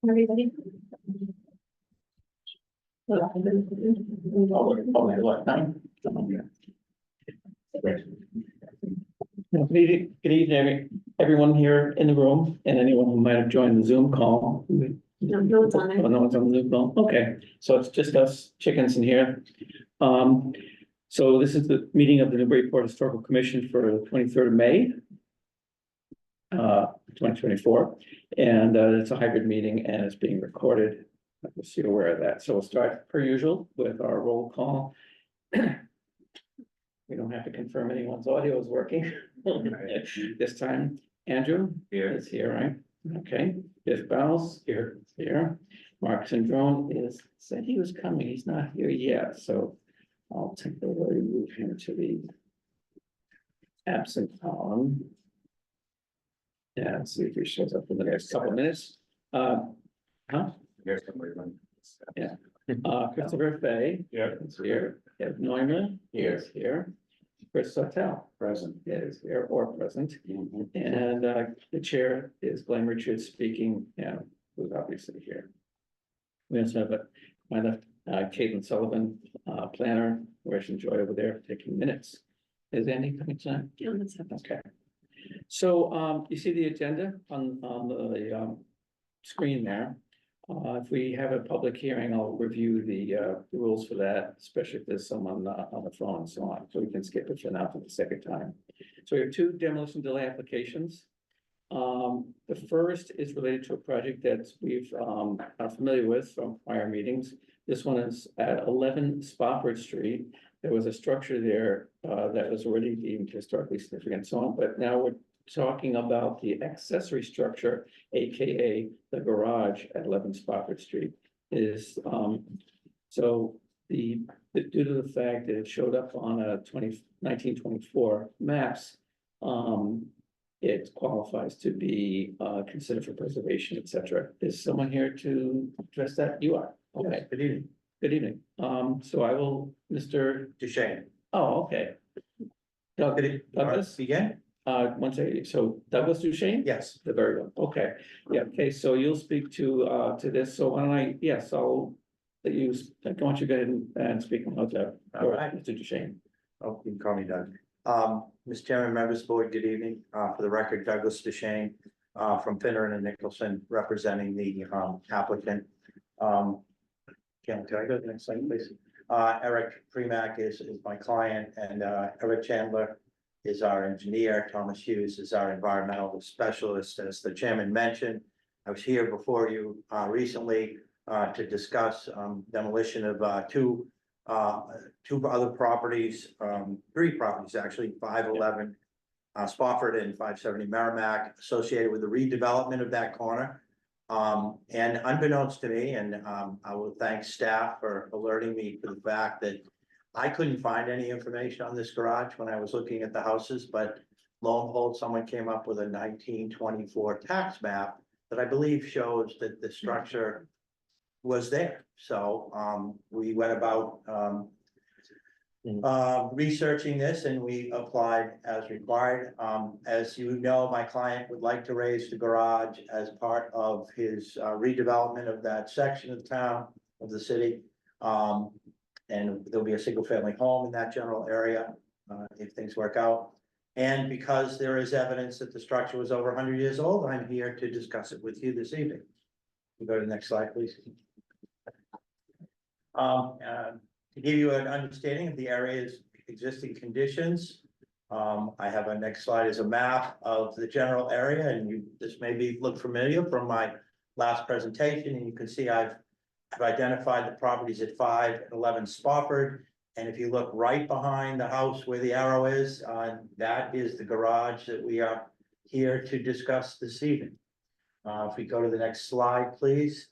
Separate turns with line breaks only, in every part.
Everybody.
Good evening, everyone here in the room and anyone who might have joined the Zoom call.
No one's on
Oh,
it.
no one's on the Zoom call. Okay, so it's just us chickens in here. So this is the meeting of the Newburyport Historical Commission for the 23rd of May. 2024, and it's a hybrid meeting and it's being recorded. Just so you're aware of that. So we'll start per usual with our roll call. We don't have to confirm anyone's audio is working this time. Andrew is here, right? Okay. Biff Bowles here. Mark Syndrome said he was coming. He's not here yet, so I'll temporarily move him to the absent column. Yeah, see if he shows up in the next couple of minutes. Christopher Fay. Is here. Ed Neumann is here. Chris Suttel. Present. Is here or present. And the chair is Glenn Richards speaking, who's obviously here. We also have my left, Caitlin Sullivan, planner, who I should enjoy over there taking minutes. Is Andy coming tonight?
Yeah, that's happened.
Okay. So you see the agenda on the screen there. If we have a public hearing, I'll review the rules for that, especially if there's someone on the phone and so on, so we can skip it for now for the second time. So we have two demolition delay applications. The first is related to a project that we've are familiar with from prior meetings. This one is at 11 Spofford Street. There was a structure there that was already deemed historically significant and so on, but now we're talking about the accessory structure, AKA the garage at 11 Spofford Street is, so due to the fact that it showed up on a 1924 maps, it qualifies to be considered for preservation, etc. Is someone here to address that? You are. Okay.
Yes, good evening.
Good evening. So I will, Mr.
Duchesne.
Oh, okay. Douglas,
Begin?
one second. So Douglas Duchesne?
Yes.
The very one. Okay. Yeah. Okay. So you'll speak to this. So why don't I? Yes, I'll let you. I want you to go ahead and speak about that.
All right.
Mr. Duchesne.
Oh, you can call me Doug. Mr. Chairman, members of the board, good evening. For the record, Douglas Duchesne, from Finner and Nicholson, representing the applicant. Can I go to the next slide, please? Eric Premack is my client, and Eric Chandler is our engineer. Thomas Hughes is our environmental specialist. As the chairman mentioned, I was here before you recently to discuss demolition of two other properties, three properties actually, 511 Spofford and 570 Merrimack, associated with the redevelopment of that corner. And unbeknownst to me, and I will thank staff for alerting me to the fact that I couldn't find any information on this garage when I was looking at the houses, but lo and behold, someone came up with a 1924 tax map that I believe shows that the structure was there. So we went about researching this, and we applied as required. As you know, my client would like to raise the garage as part of his redevelopment of that section of town, of the city. And there'll be a single family home in that general area if things work out. And because there is evidence that the structure was over 100 years old, I'm here to discuss it with you this evening. We'll go to the next slide, please. To give you an understanding of the area's existing conditions, I have a next slide is a map of the general area, and this may look familiar from my last presentation, and you can see I've identified the properties at 5 and 11 Spofford, and if you look right behind the house where the arrow is, that is the garage that we are here to discuss this evening. If we go to the next slide, please.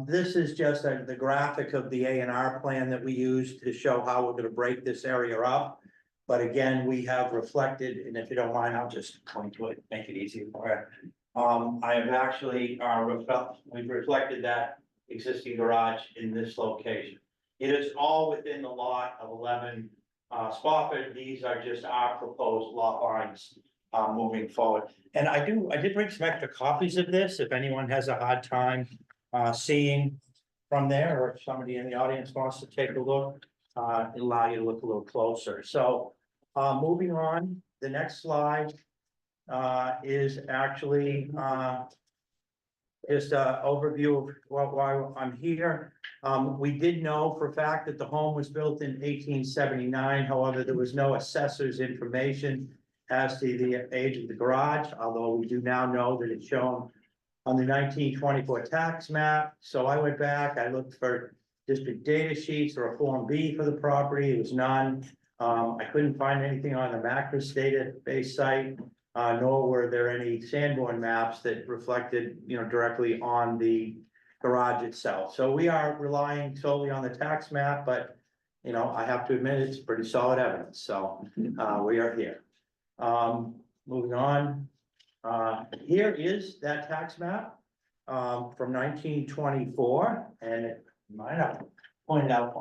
This is just the graphic of the A&R plan that we use to show how we're going to break this area up. But again, we have reflected, and if you don't mind, I'll just point to it, make it easy for it. I have actually we've reflected that existing garage in this location. It is all within the lot of 11 Spofford. These are just our proposed lot lines moving forward. And I did bring some extra copies of this, if anyone has a hard time, seeing from there, or if somebody in the audience wants to take a look, it'll allow you to look a little closer. So, moving on, the next slide, is actually, just an overview of why I'm here. We did know for a fact that the home was built in 1879. However, there was no assessor's information as to the age of the garage, although we do now know that it's shown on the 1924 tax map. So I went back, I looked for district data sheets or a Form B for the property. It was none. I couldn't find anything on the Macris database site. Nor were there any Sanborn maps that reflected, directly on the garage itself. So we are relying solely on the tax map, but, I have to admit, it's pretty solid evidence, so, we are here. Moving on, here is that tax map, from 1924, and it might have pointed out,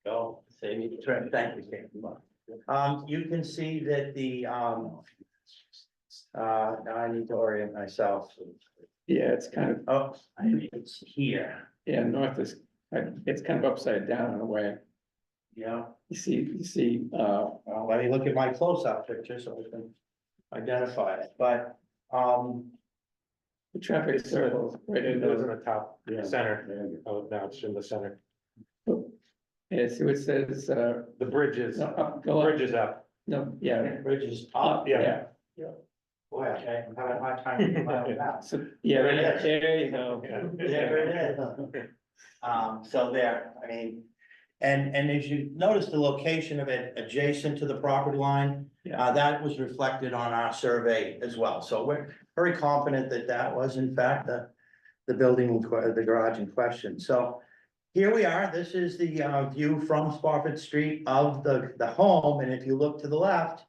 go, save me the trip, thank you, Kate. You can see that the, now I need to orient myself.
Yeah, it's kind of,
Oh, it's here,
yeah, north is, it's kind of upside down in a way.
yeah.
You see,
Well, let me look at my close-up picture so we can identify it, but,
the traffic circles right in
It was in
the,
the top center. Oh, now it's in the center.
yeah, see what it says,
The bridge is,
no, go up,
bridge is up.
no, yeah,
bridge is
up,
up.
yeah.
Boy, okay, I'm having a hard time with my own map.
So, yeah,
There it is.
there you go.
There it is. So there, I mean, and as you notice, the location of it adjacent to the property line,
Yeah.
that was reflected on our survey as well. So we're very confident that that was in fact the building, the garage in question. So here we are. This is the view from Spofford Street of the home. And if you look to the left,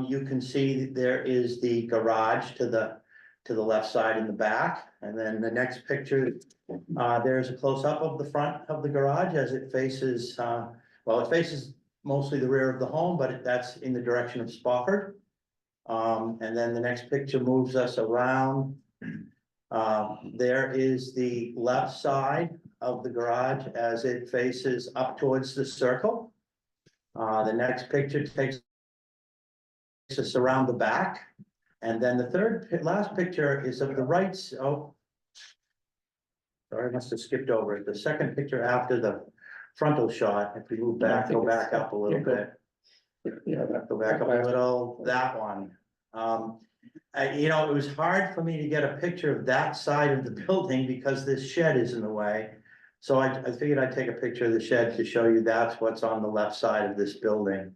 you can see that there is the garage to the left side in the back. And then the next picture, there's a close-up of the front of the garage as it faces, well, it faces mostly the rear of the home, but that's in the direction of Spofford. And then the next picture moves us around. There is the left side of the garage as it faces up towards the circle. The next picture takes us around the back. And then the last picture is of the right, oh. Sorry, I must have skipped over it. The second picture after the frontal shot, if we move back, go back up a little bit.
Yeah,
Go back up a little, that one. It was hard for me to get a picture of that side of the building because this shed is in the way. So I figured I'd take a picture of the shed to show you that's what's on the left side of this building.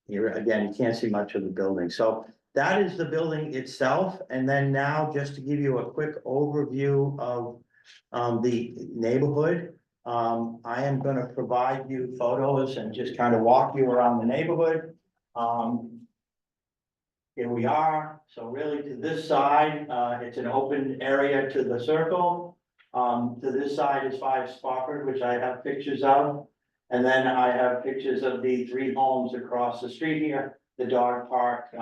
Here, again, you can't see much of the building. So that is the building itself. And then now, just to give you a quick overview of the neighborhood. I am gonna provide you photos and just kind of walk you around the neighborhood. Here we are. So really to this side, it's an open area to the circle. To this side is 5 Spofford, which I have pictures of. And then I have pictures of the 3 homes across the street here, the dog park,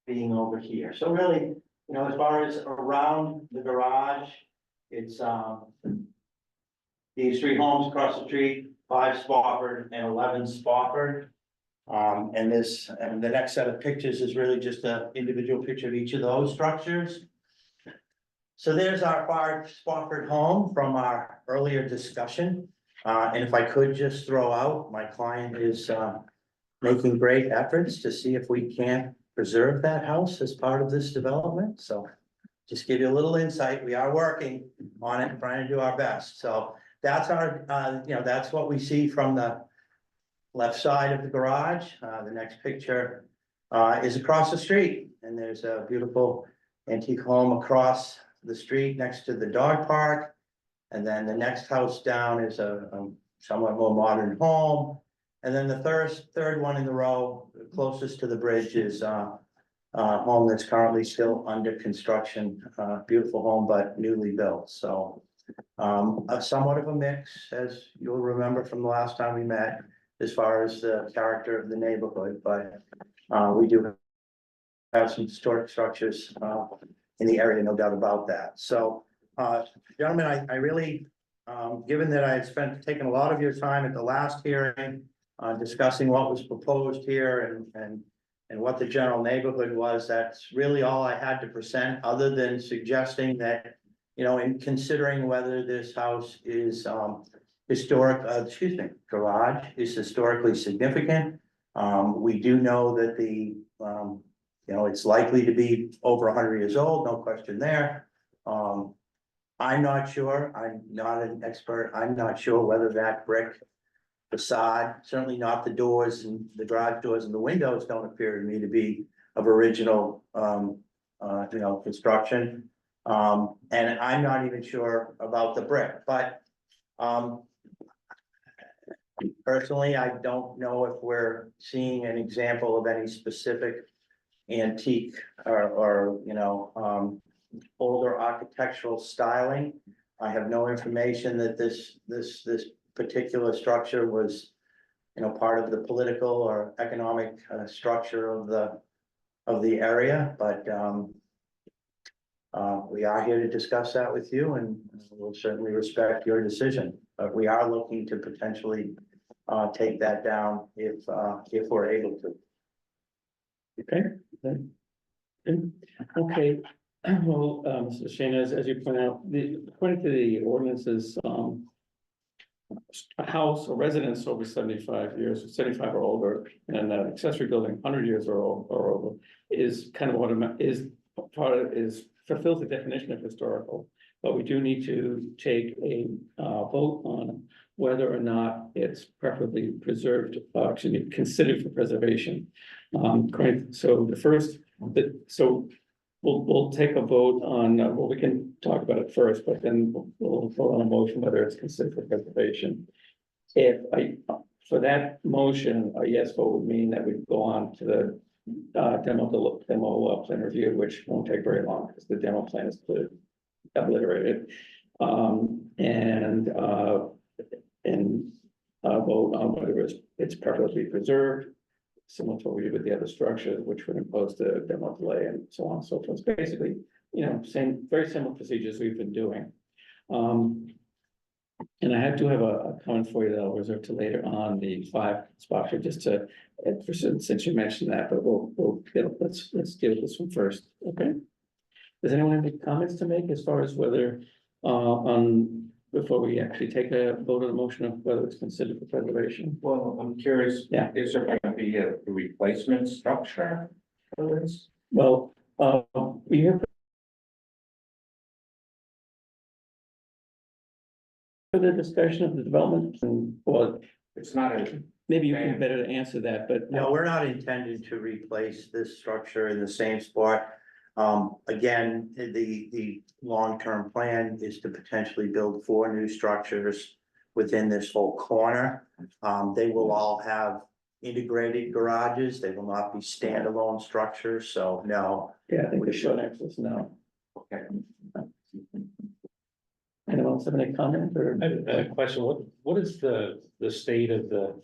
being over here. So really, as far as around the garage, it's, these 3 homes across the street, 5 Spofford and 11 Spofford. And the next set of pictures is really just an individual picture of each of those structures. So there's our 5 Spofford home from our earlier discussion. And if I could just throw out, my client is making great efforts to see if we can't preserve that house as part of this development. So just give you a little insight. We are working on it, trying to do our best. So that's our, that's what we see from the left side of the garage. The next picture is across the street, and there's a beautiful antique home across the street next to the dog park. And then the next house down is a somewhat more modern home. And then the third one in the row, closest to the bridge, is a home that's currently still under construction. Beautiful home, but newly built. So somewhat of a mix, as you'll remember from the last time we met, as far as the character of the neighborhood. But We do have some historic structures, in the area, no doubt about that. So, gentlemen, I really, given that I had taken a lot of your time at the last hearing, discussing what was proposed here and what the general neighborhood was, that's really all I had to present, other than suggesting that, in considering whether this house is, garage is historically significant. We do know that it's likely to be over 100 years old, no question there. I'm not sure, I'm not an expert, I'm not sure whether that brick facade, certainly not the doors and the garage doors and the windows don't appear to me to be of original, construction. And I'm not even sure about the brick, but, personally, I don't know if we're seeing an example of any specific antique or older architectural styling. I have no information that this particular structure was, part of the political or economic structure of the area, but we are here to discuss that with you, and we'll certainly respect your decision. But we are looking to potentially take that down if we're able to.
Okay, then. Okay, well, Mr. Shane, as you point out, according to the ordinances, a house or residence over 75 years, 75 or older, and an accessory building 100 years or over is kind of fulfills the definition of historical. But we do need to take a vote on whether or not it's preferably preserved, considered for preservation. So we'll take a vote on, well, we can talk about it first, but then we'll vote on a motion whether it's considered for preservation. For that motion, a yes vote would mean that we'd go on to the demo plan review, which won't take very long because the demo plan is obliterated. Vote on whether it's preferably preserved, similar to what we did with the other structures, which would impose the demo delay and so on and so forth. Basically, very similar procedures we've been doing. And I do have a comment for you that I'll reserve to later on the 5 spot for just to, since you mentioned that, but let's deal with this one first, okay? Does anyone have any comments to make as far as whether, before we actually take a vote on the motion of whether it's considered for preservation?
Well, I'm curious.
Yeah.
Is there going to be a replacement structure for this?
Well, we have further discussion of the development, and well,
It's not a,
maybe you can better answer that, but
No, we're not intending to replace this structure in the same spot. Again, the long-term plan is to potentially build 4 new structures within this whole corner. They will all have integrated garages. They will not be standalone structures, so no.
yeah, I think the short answer is no.
okay.
Anyone else have any comment or?
I have a question, what is the state of the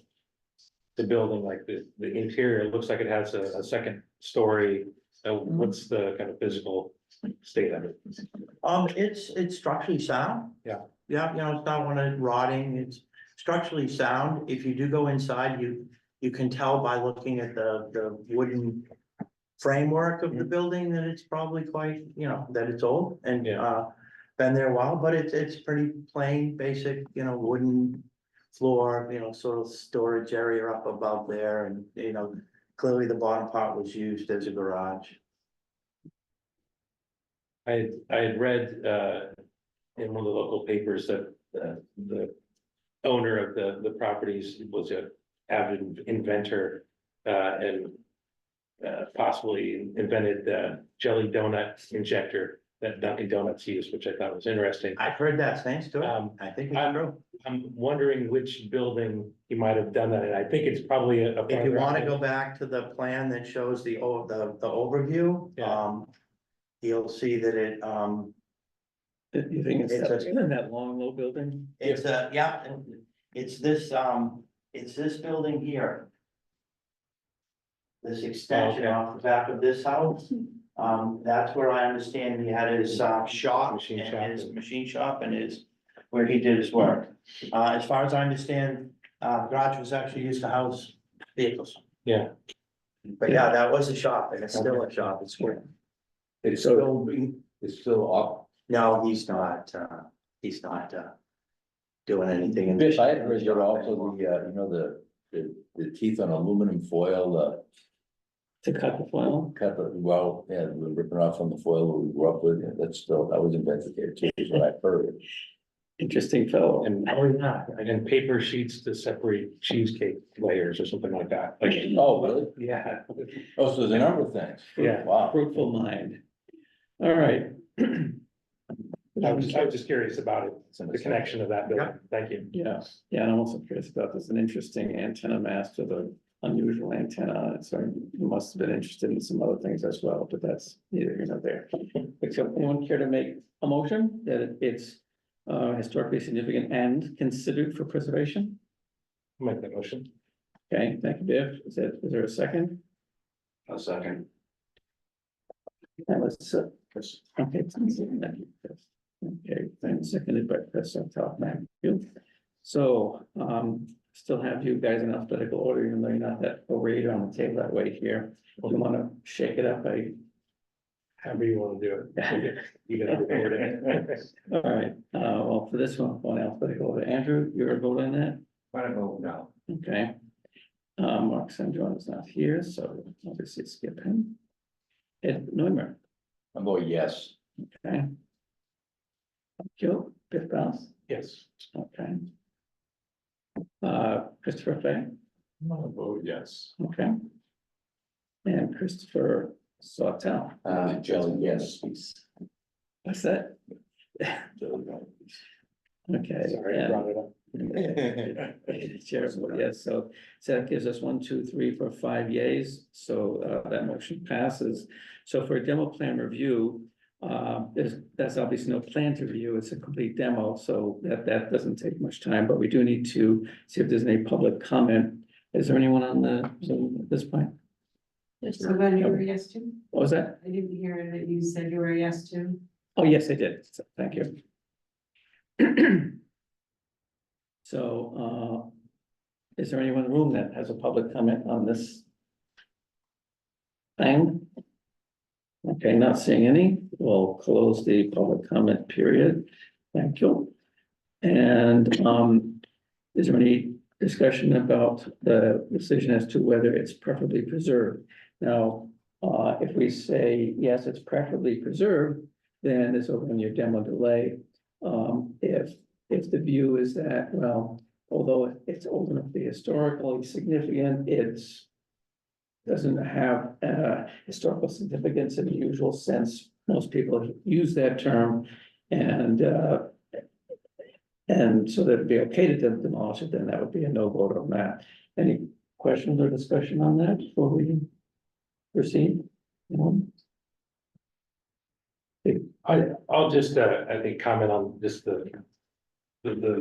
building, like the interior? It looks like it has a second story. So what's the kind of physical state of it?
It's structurally sound.
Yeah.
Yeah, it's not one of rotting, it's structurally sound. If you do go inside, you can tell by looking at the wooden framework of the building that it's probably quite, that it's old and,
Yeah.
been there a while, but it's pretty plain, basic, wooden floor, sort of storage area up above there, and, clearly the bottom part was used as a garage.
I had read in one of the local papers that the owner of the properties was an avid inventor and possibly invented the jelly donut injector that Dunkin' Donuts used, which I thought was interesting.
I've heard that, thanks to it.
Um,
I think it's true.
I'm wondering which building he might have done that in. I think it's probably a.
If you want to go back to the plan that shows the overview,
Yeah.
you'll see that it,
You think
It's a-
in that long, low building?
it's it's this building here. this extension
Okay.
off the back of this house. That's where I understand he had his, shop
Machine shop.
and his machine shop and his, where he did his work. As far as I understand, garage was actually used to house vehicles.
Yeah.
But yeah, that was a shop and it's still a shop, it's cool.
It's still it's still up.
No, he's not, doing anything in.
Biff, I had heard that also the, you know, the teeth on aluminum foil,
To cut the foil.
cut the, well, yeah, we're ripping off from the foil that we grew up with, and that's still, that was invented there too, is what I've heard.
Interesting fellow.
And, and paper sheets to separate cheesecake layers or something like that, like.
Oh, really?
Yeah,
Oh, so there's a number of things.
Yeah.
Wow.
Fruitful mind. All right.
I was just curious about it, the connection of that building, thank you.
Yeah, yeah, and I'm also curious about this, an interesting antenna mast with an unusual antenna on it, so you must have been interested in some other things as well, but that's neither here nor there. Except anyone care to make a motion that it's historically significant and considered for preservation?
Make that motion.
Okay, thank you, Biff. Is there a second?
A second.
That was, okay, thank you, Chris. Okay, and seconded by Chris on top, thank you. So, still have you guys in alphabetical order, even though you're not that arrayed on the table that way here. You wanna shake it up,
However you wanna do it. You gotta record it.
all right, well, for this one, on alphabetical order, Andrew, you're voting that,
Why don't vote no?
okay? Mark St. John is not here, so obviously skip him. Ed Neumer,
I'm going yes.
okay? Thank you, Biff Bounce,
Yes.
okay? Christopher Fay,
I'm gonna vote yes.
okay? And Christopher Sawtell,
Jelly, yes.
what's that?
Jelly,
Okay.
Sorry, I
and-
brought it up.
Chair votes yes, so that gives us 1, 2, 3, 4, 5 yays, so that motion passes. So for a demo plan review, that's obviously no plan to review, it's a complete demo, so that doesn't take much time, but we do need to see if there's any public comment. Is there anyone on the Zoom at this point?
So then you were yes to?
What was that?
I didn't hear that you said you were yes to.
Oh, yes, I did, so, thank you. So, is there anyone in the room that has a public comment on this thing? Okay, not seeing any, we'll close the public comment period. Thank you. And, is there any discussion about the decision as to whether it's preferably preserved? Now, if we say, yes, it's preferably preserved, then there's a 1-year demo delay. If the view is that, well, although it's old enough to be historically significant, it's doesn't have historical significance in the usual sense. Most people use that term, and so that'd be okay to demolish it, then that would be a no vote on that. Any questions or discussion on that before we proceed? Anyone?
I'll just, I think, comment on just the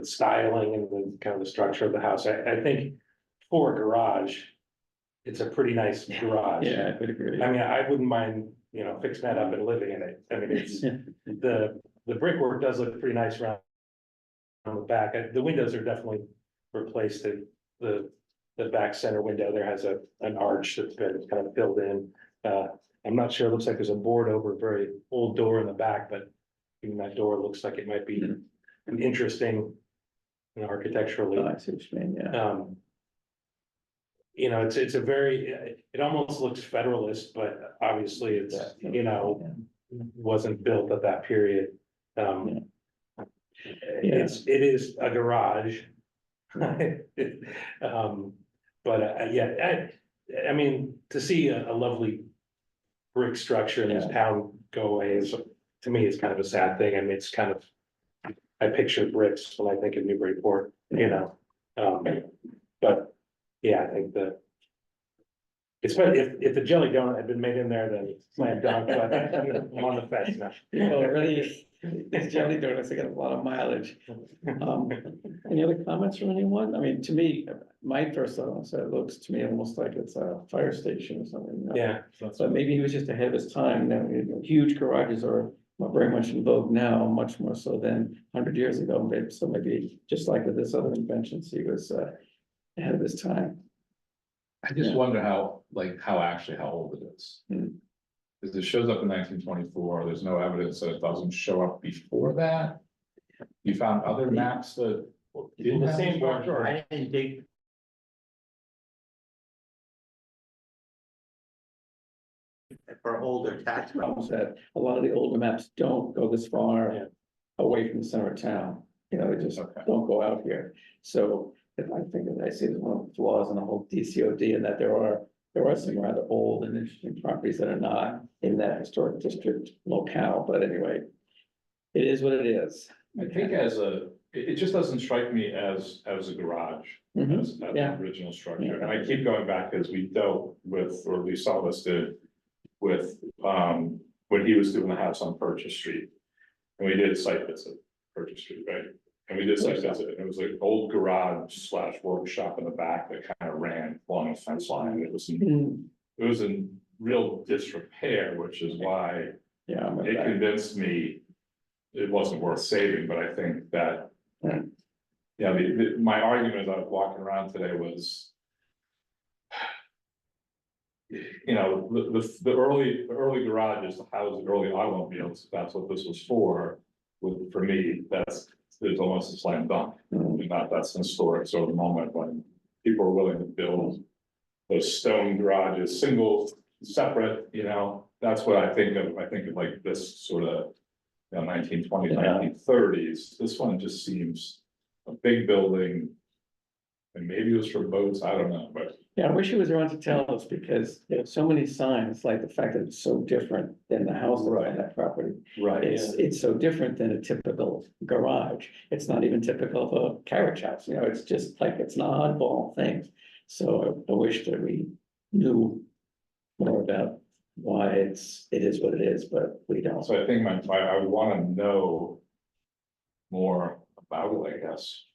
styling and the kind of the structure of the house. I think for a garage, it's a pretty nice garage.
Yeah, I would agree.
I mean, I wouldn't mind, fixing that up and living in it. I mean, it's, the brickwork does look pretty nice around on the back. The windows are definitely replaced. The back center window there has an arch that's been kind of filled in. I'm not sure, it looks like there's a board over a very old door in the back, but even that door looks like it might be an interesting, architecturally.
Oh, I see what you mean, yeah.
It's a very, it almost looks Federalist, but obviously it's, wasn't built at that period. It is a garage. But I mean, to see a lovely brick structure in this town go away is, to me, it's kind of a sad thing. I mean, it's kind of, I picture bricks when I think of Newburyport, but yeah, I think it's better if the jelly donut had been made in there, then slam dunk, but I'm on the fence now.
Well, really, It's jelly donuts, they got a lot of mileage. Any other comments from anyone? I mean, to me, my first thought was that it looks to me almost like it's a fire station or something. You know?
Yeah.
But maybe he was just ahead of his time. Now, you know, huge garages are very much in vogue now, much more so than 100 years ago. So maybe just like with this other inventions, he was ahead of his time.
I just
Yeah.
wonder how old it is.
Hmm.
Because it shows up in 1924, there's no evidence that it doesn't show up before that. You found other maps that.
In the same
structure, or-
I didn't dig. For older tax
Problems that a lot of the older maps don't go this far
Yeah.
away from the center of town. You know, they just
Okay.
don't go out here. So if I think that I see one of the flaws in the whole DCOD and that there are some rather old and interesting properties that are not in that historic district locale, but anyway. It is what it is.
I think it just doesn't strike me as a garage,
Mhm.
as an
Yeah.
original structure.
Yeah.
And I keep going back as we dealt with, or at least some of us did, with, when he was doing the house on Purchase Street. And we did site visit, Purchase Street, right? And we did site visit, and it was like old garage / workshop in the back that kind of ran along a fence line. It was in real disrepair, which is why
Yeah, I remember
it
that.
convinced me it wasn't worth saving, but I think that.
Right.
Yeah, my argument as I was walking around today was. You know, the early garages, the houses, early automobiles, that's what this was for. For me, there's almost a slam dunk.
Mhm.
And that's an historic sort of moment when people are willing to build. Those stone garages, single, separate, you know, that's what I think of like this sort of. 1920s,
Yeah.
1930s, this one just seems a big building. And maybe it was for boats, I don't know, but
Yeah, I wish he was around to tell us because there are so many signs, like the fact that it's so different than the house that's on that property.
right,
It's so different than a typical garage. It's not even typical of a carriage house, you know, it's just like, it's an oddball thing. So I wish that we knew more about why it is what it is, but we don't.
so I think I would wanna know. More about it, I guess.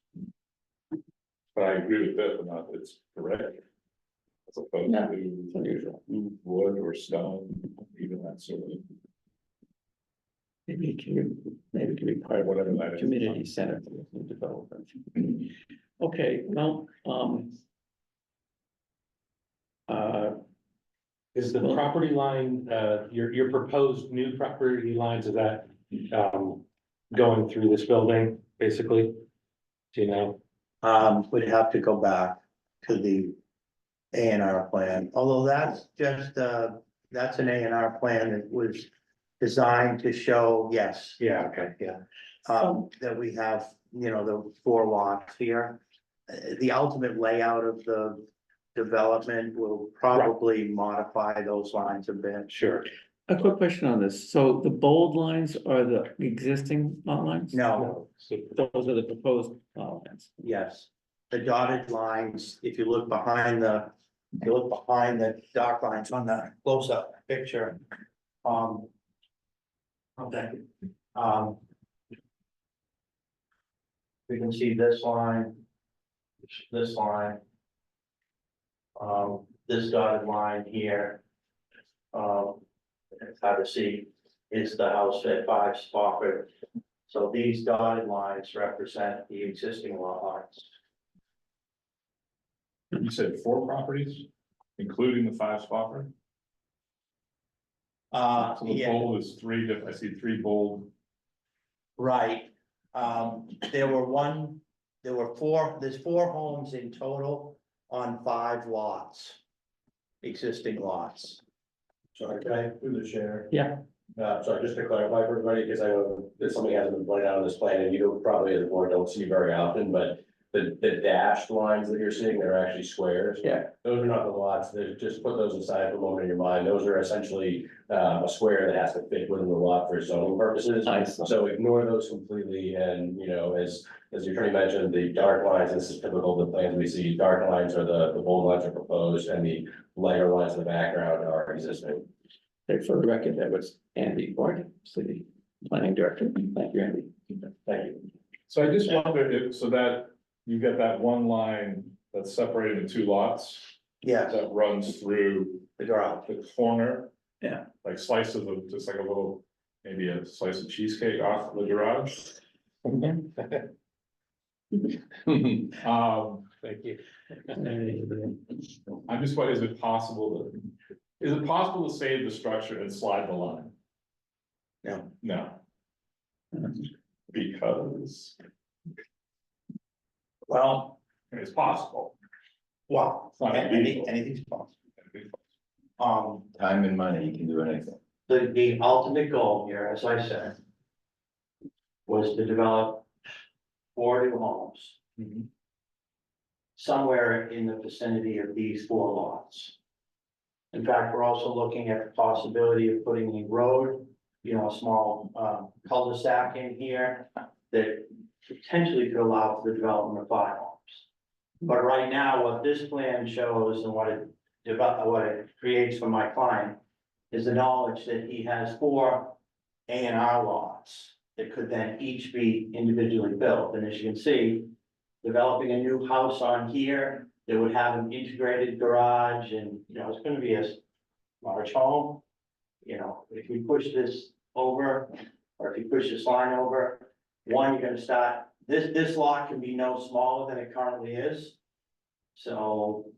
But I agree with that, but not, it's correct. As opposed
Yeah.
to
It's unusual.
wood or stone, even that sort of.
Maybe it can be part of
Whatever that
whatever
is.
community center for the development. Okay, well,
Is the property line, your proposed new property lines, is that, going through this building, basically? Do you know?
We'd have to go back to the A and R plan, although that's just, that's an A and R plan that was designed to show, yes.
Yeah, okay, yeah.
That we have, you know, the 4 lots here. The ultimate layout of the development will probably modify those lines a bit.
Sure.
a quick question on this. So the bold lines are the existing lot lines?
No,
So
Those are the proposed lot lines.
yes, the dotted lines, if you look behind the, if you look behind the dark lines on the close-up picture. Okay. We can see this line. This line. This dotted line here. It's hard to see, is the house at 5 Spofford. So these dotted lines represent the existing lot lines.
You said 4 properties, including the 5 Spofford? So the
Yeah,
bold is 3 different, I see 3 bold.
right. There were 4, there's 4 homes in total on 5 lots. Existing lots.
Sorry, can I, through the chair?
Yeah.
Sorry, just to clarify for everybody, because I know that something hasn't been pointed out on this plan, and you don't probably as a board don't see very often, but the dashed lines that you're seeing, they're actually squares.
Yeah.
Those are not the lots, just put those aside for a moment in your mind, those are essentially, a square that has to fit within the lot for zoning purposes.
I see.
So ignore those completely, and, you know, as the attorney mentioned, the dark lines, this is typical of the plans we see, dark lines are the bold lines are proposed, and the lighter lines in the background are existing.
For the record, that was Andy Barton, city planning director. Thank you, Andy.
Thank you.
So I just wondered if, so that you get that one line that's separated into two lots
Yes,
that runs through
the garage.
the corner.
Yeah.
Like slices of, just like a little, maybe a slice of cheesecake off the garage.
Thank you.
I'm just wondering, is it possible to save the structure and slide the line?
No.
No. Because
Well,
it's possible.
well,
It's not illegal.
anything's possible.
Time and money, you can do anything.
The ultimate goal here, as I said, was to develop 4 new homes
Mhm.
somewhere in the vicinity of these 4 lots. In fact, we're also looking at the possibility of putting a road, a small cul-de-sac in here that potentially could allow for the development of 5 homes. But right now, what this plan shows and what it creates for my client is the knowledge that he has 4 A&R lots that could then each be individually built. And as you can see, developing a new house on here that would have an integrated garage and, it's gonna be a large home. If we push this over, or if you push this line over, one, you're gonna start, this lot can be no smaller than it currently is. So,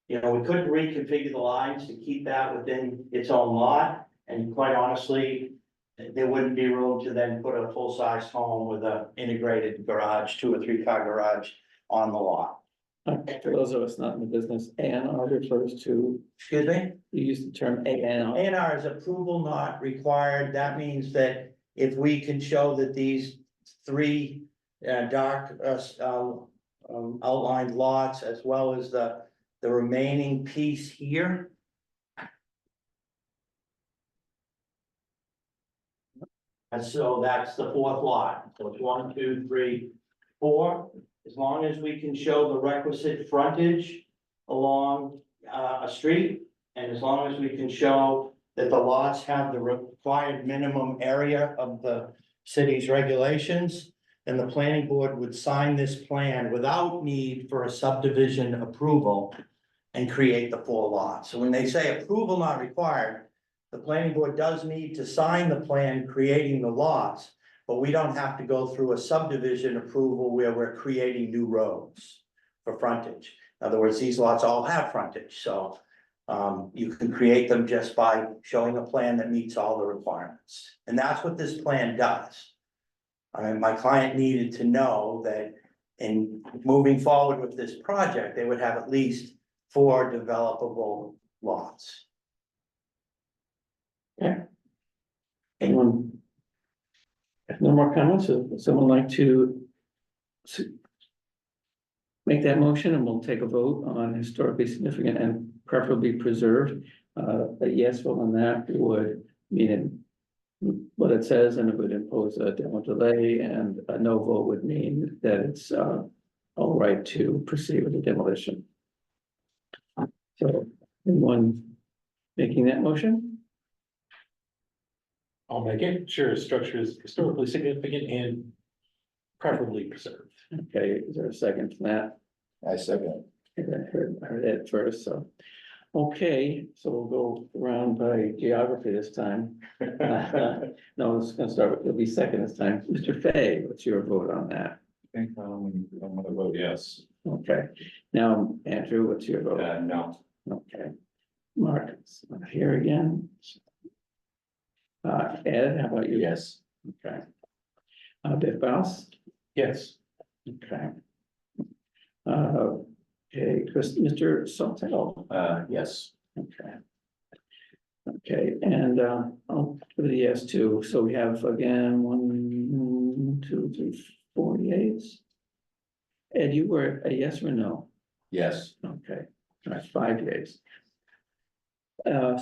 we couldn't reconfigure the lines to keep that within its own lot, and quite honestly, there wouldn't be room to then put a full-size home with a integrated garage, 2 or 3 car garage on the lot.
For those of us not in the business, A&R refers to,
Excuse me?
you use the term A&R.
A&R is approval not required. That means that if we can show that these 3 dark outlined lots, as well as the remaining piece here. And so that's the 4th lot. So it's 1, 2, 3, 4. As long as we can show the requisite frontage along a street, and as long as we can show that the lots have the required minimum area of the city's regulations, then the planning board would sign this plan without need for a subdivision approval and create the 4 lots. So when they say approval not required, the planning board does need to sign the plan creating the lots, but we don't have to go through a subdivision approval where we're creating new roads for frontage. In other words, these lots all have frontage, so you can create them just by showing a plan that meets all the requirements. And that's what this plan does. My client needed to know that in moving forward with this project, they would have at least 4 developable lots.
Anyone? If no more comments, would someone like to make that motion, and we'll take a vote on historically significant and preferably preserved. A yes vote on that would mean what it says, and it would impose a demo delay, and a no vote would mean that it's all right to proceed with the demolition. So, anyone making that motion?
I'll make it. Sure, structure is historically significant and preferably preserved.
Okay, is there a second to that?
I second.
I heard it first, so. Okay, so we'll go around by geography this time. No, it's gonna start with, it'll be second this time. Mr. Fay, what's your vote on that?
I think I'm gonna vote yes.
Okay, now, Andrew, what's your vote?
No.
Okay, Mark, it's not here again. Ed, how about you?
Yes.
Okay. Bill Bouse?
Yes.
Okay. Okay, Chris, Mr. Saltel?
Yes.
Okay. Okay, and I'll put a yes too. So we have again 1, 2, 3, 4 yeas. Ed, you were a yes or no?
Yes.
Okay, all right, 5 yeas.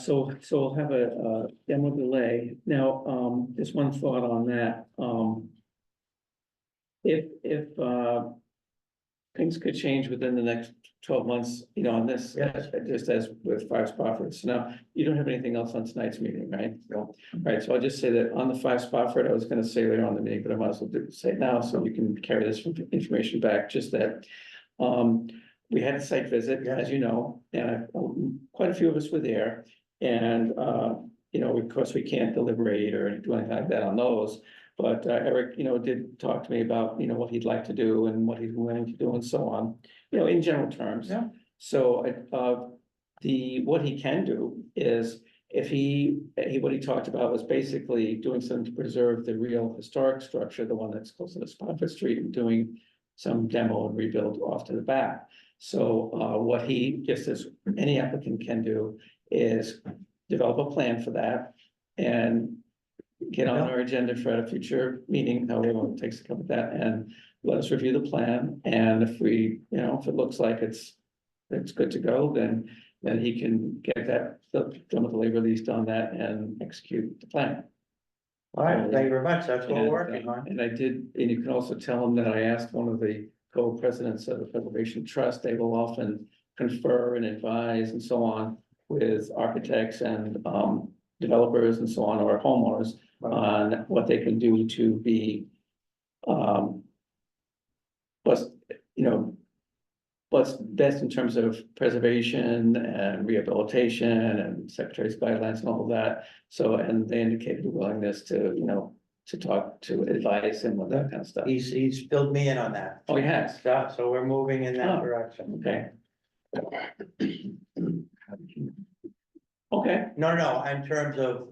So we'll have a demo delay. Now, just one thought on that. If things could change within the next 12 months, on this,
Yes.
just as with Five Spofford. So now, you don't have anything else on tonight's meeting, right? No. Right, so I'll just say that on the Five Spofford, I was gonna say later on in the meeting, but I might as well say it now, so you can carry this information back, just that. We had a site visit, as you know, and quite a few of us were there. And, of course, we can't deliberate or do anything like that on those. But Eric, did talk to me about, what he'd like to do and what he's willing to do and so on, in general terms.
Yeah.
So what he can do is if what he talked about was basically doing something to preserve the real historic structure, the one that's close to the Spofford Street, and doing some demo and rebuild off to the back. So what he, just as any applicant can do, is develop a plan for that and get on our agenda for a future meeting, however long it takes to cover that, and let us review the plan. And if we, if it looks like it's good to go, then he can get that, some of the labor released on that and execute the plan.
All right, thank you very much. That's what we're working on.
And you can also tell him that I asked one of the co-presidents of the Preservation Trust. They will often confer and advise and so on with architects and developers and so on, or homeowners, on what they can do to be what's best in terms of preservation and rehabilitation and Secretary's guidelines and all of that. So, and they indicated a willingness to, to talk, to advise him with that kind of stuff.
He's filled me in on that.
Oh, he has?
Yeah, so we're moving in that
Oh.
direction.
Okay. Okay,
No, in terms of,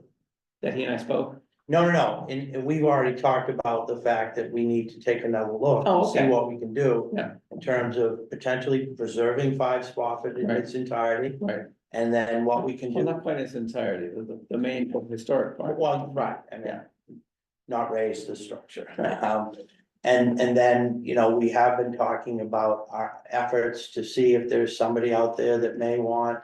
that he and I spoke.
no, and we've already talked about the fact that we need to take another look.
Oh, okay.
See what we can do.
Yeah.
In terms of potentially preserving Five Spofford in
Right.
its entirety,
Right.
and then what we can
Well,
do.
not quite its entirety, the main historic part.
Well, right, I mean,
Yeah.
not raise the structure.
Right.
And then, we have been talking about our efforts to see if there's somebody out there that may want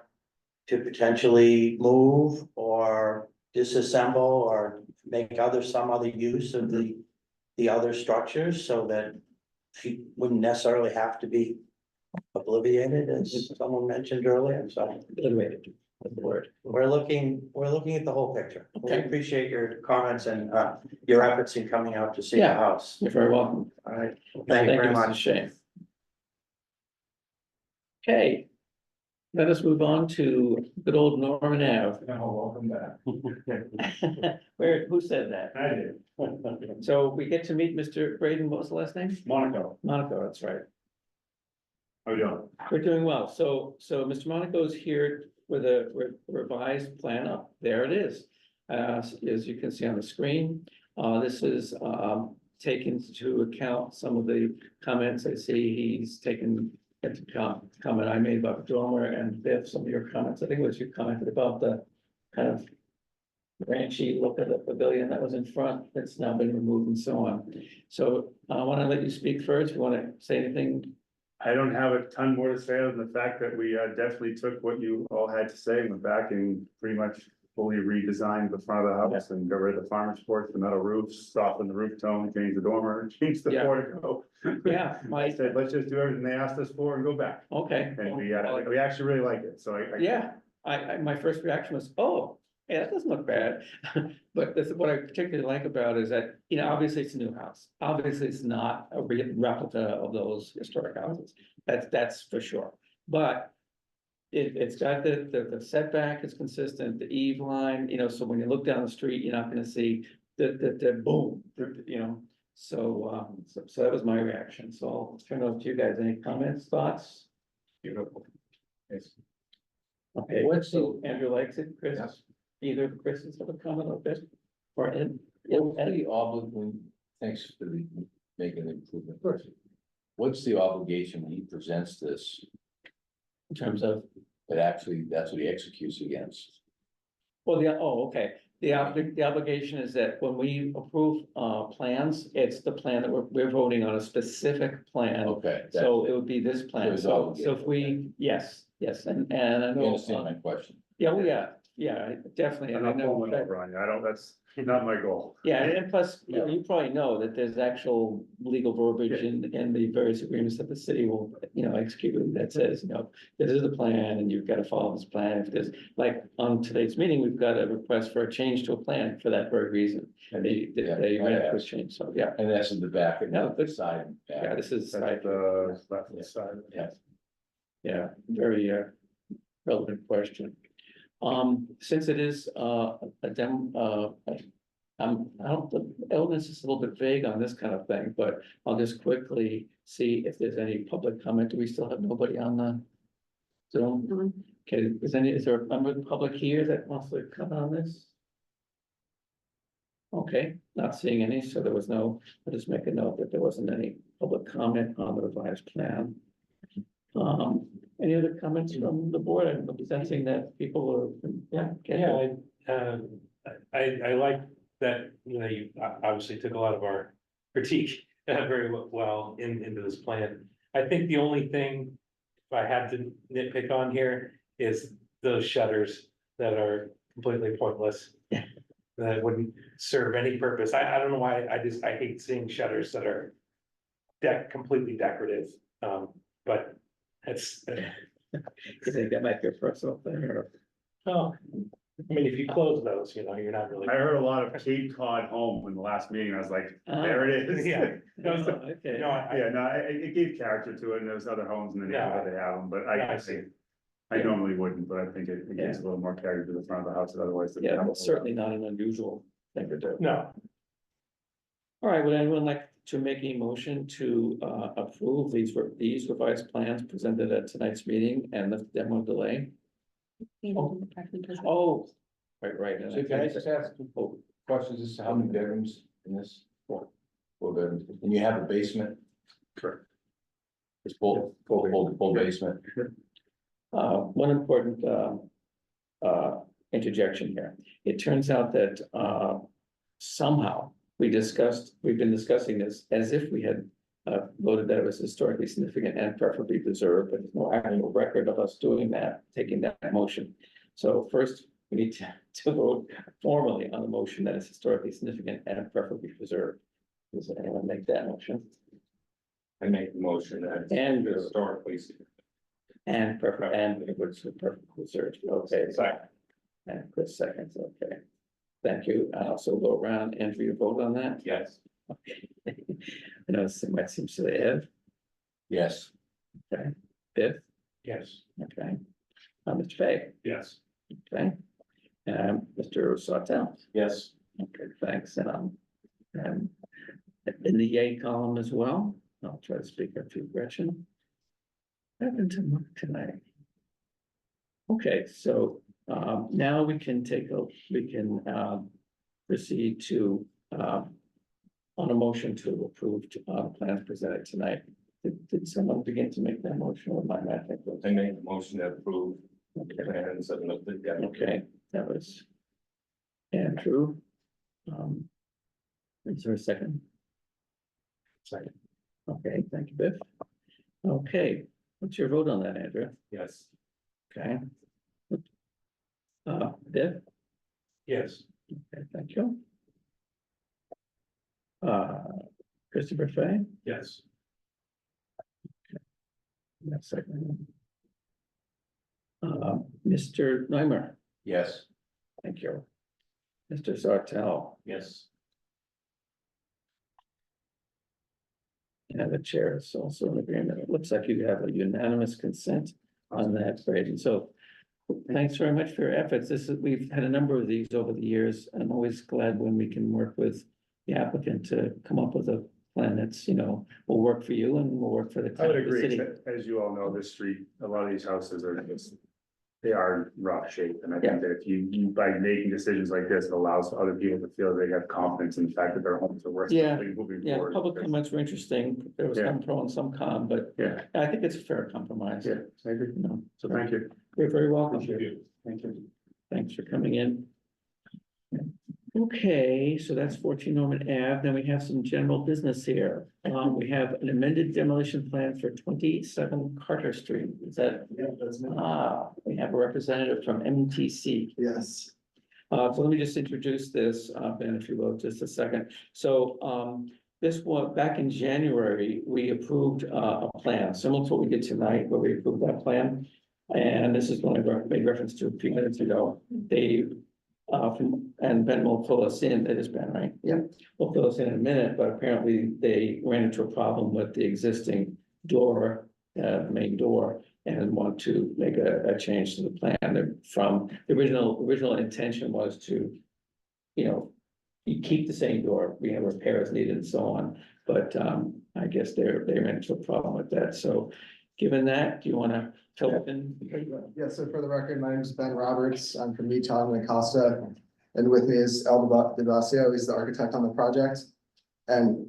to potentially move or disassemble or make some other use of the other structures, so that she wouldn't necessarily have to be obliviated, as someone mentioned earlier, so.
Obliterated, that's the word.
We're looking at the whole picture. We
Okay.
appreciate your comments and your efforts in coming out to see the
Yeah.
house.
You're very welcome.
All right, thank you very
Mr.
much.
Shea. Okay. Let us move on to good old Norman Ave.
welcome back.
Who said that?
I did.
So we get to meet Mr. Braden, what was the last name?
Monaco,
Monaco, that's right.
how you doing?
We're doing well. So Mr. Monaco is here with a revised plan up. There it is. As you can see on the screen, this is taken into account some of the comments I see he's taken into comment I made about the dormer, and Biff, some of your comments. I think it was you commented about the kind of ranchy look of the pavilion that was in front that's now been removed and so on. So I want to let you speak first. You want to say anything?
I don't have a ton more to say other than the fact that we definitely took what you all had to say, went back and pretty much fully redesigned the front of the house and got rid of the farmer's porch, the metal roofs, softened the roof tone, changed the dormer, changed the
Yeah.
portico.
Yeah,
I said, let's just do everything they asked us for and go back.
Okay.
And we actually really like it, so I.
Yeah, my first reaction was, oh, yeah, that doesn't look bad. But this, what I particularly like about it is that, obviously it's a new house. Obviously, it's not a replica of those historic houses. That's for sure. But it's got the setback is consistent, the eave line, so when you look down the street, you're not gonna see the boom, So that was my reaction. So I'll turn it over to you guys. Any comments, thoughts?
Beautiful. Yes.
Okay,
What's
so Andrew likes it, Chris?
Yes.
Either Chris has a comment or Chris? Or Ed?
What's the thanks for making the improvement. What's the obligation when he presents this,
In terms of,
but actually that's what he executes against?
well, okay, the obligation is that when we approve plans, it's the plan that we're voting on, a specific plan.
Okay.
So it would be this plan,
it's
so
obligated,
if we, yes, and I
You
know.
understand my question?
Yeah, well, yeah, Yeah, definitely.
I'm
And I
not
know
pulling
that-
over on you, that's not my goal.
Yeah, and plus, you probably know that there's actual legal verbiage in the various agreements that the city will, execute that says, this is the plan and you've got to follow this plan. If there's, like, on today's meeting, we've got a request for a change to a plan for that very reason. They ran a change, so, yeah,
And that's in the back and
No,
the
good.
side. back.
yeah, this is.
That's the left side.
Yeah, very relevant question. Since it is a the illness is a little bit vague on this kind of thing, but I'll just quickly see if there's any public comment. Do we still have nobody on the Zoom? Okay, is there a member of the public here that wants to comment on this? Okay, not seeing any, so there was no, I'll just make a note that there wasn't any public comment on the revised plan. Any other comments from the board? I'm sensing that people are, yeah.
I like that, you obviously took a lot of our critique very well into this plan. I think the only thing, if I had to nitpick on here, is those shutters that are completely pointless. That wouldn't serve any purpose. I don't know why, I hate seeing shutters that are completely decorative, but it's,
You think that might be a personal thing or?
oh, I mean, if you close those, you're not really.
I heard a lot of Cape Cod home in the last meeting, I was like, there it is.
Yeah. No,
Oh,
so-
okay.
No,
Yeah, no, it gave character to it, and there's other homes in the neighborhood that have them, but I
see.
think. I normally wouldn't, but I think it gives a little more character to the front of the house, otherwise. it
Yeah,
becomes
well, certainly not an unusual thing to do.
No,
All right, would anyone like to make a motion to approve these revised plans presented at tonight's meeting and the demo delay? Oh, right.
So can I just ask two questions, as to how many bedrooms in this? Four bedrooms, and you have a basement?
Correct.
It's full basement.
One important interjection here. It turns out that somehow we've been discussing this as if we had voted that it was historically significant and preferably preserved, but there's no actual record of us doing that, taking that motion. So first, we need to vote formally on the motion that is historically significant and preferably preserved. Does anyone make that motion?
I make the motion that.
And
Historically.
And perfect, and it was perfect research, okay.
Second.
And Chris seconds, okay. Thank you, I'll also go around, Andrew, you vote on that?
Yes.
Okay. I know this might seem silly, Ed,
Yes.
okay, Biff,
yes,
okay. Mr. Fay,
Yes.
okay, Mr. Sawtell,
Yes.
okay, thanks, and in the yay column as well, I'll try to speak up to Gretchen. Happened to Mark tonight. Okay, so now we can proceed to on a motion to approve plans presented tonight. Did someone begin to make that motion or my math?
I made the motion to approve
Okay,
plans and looked at them.
okay, that was Andrew. Is there a second?
Second.
Okay, thank you, Biff. Okay, what's your vote on that, Andrew?
Yes.
Okay. Biff?
yes,
Okay, thank you. Christopher Fay?
Yes.
That's second. Mr. Neumer,
Yes.
thank you. Mr. Sartell,
Yes.
and the chair is also in agreement. It looks like you have a unanimous consent on that, great, and so. Thanks very much for your efforts. We've had a number of these over the years. I'm always glad when we can work with the applicant to come up with a plan that's, will work for you and will work for the
I would
the
agree,
city.
as you all know, this street, a lot of these houses are just. They are in rough shape, and I think that if you, by making decisions like this, it allows other people to feel they have confidence in the fact that their homes are worth
Yeah,
something moving
Yeah,
forward.
public comments were interesting. There was some pro and some con, but
Yeah,
I think it's a fair compromise.
yeah, I agree. So thank you.
You're very welcome.
Thank you.
Thanks for coming in. Okay, so that's 14 Norman Ave. Then we have some general business here. We have an amended demolition plan for 27 Carter Street. Is that?
Yeah, that's me.
We have a representative from MTC.
Yes.
So let me just introduce this, Ben, if you will, just a second. So, this one, back in January, we approved, a plan similar to what we did tonight, where we approved that plan. And this is what I made reference to a few minutes ago. They, and Ben will fill us in, that is Ben, right?
Yeah.
Will fill us in a minute, but apparently they ran into a problem with the existing door, main door, and want to make a change to the plan. From the original intention was to, you know, you keep the same door, we have repairs needed and so on, but I guess they ran into a problem with that, so given that, do you wanna fill it in?
Yeah, so for the record, my name is Ben Roberts. I'm from Utah and Acosta. And with me is El Devasio. He's the architect on the project. And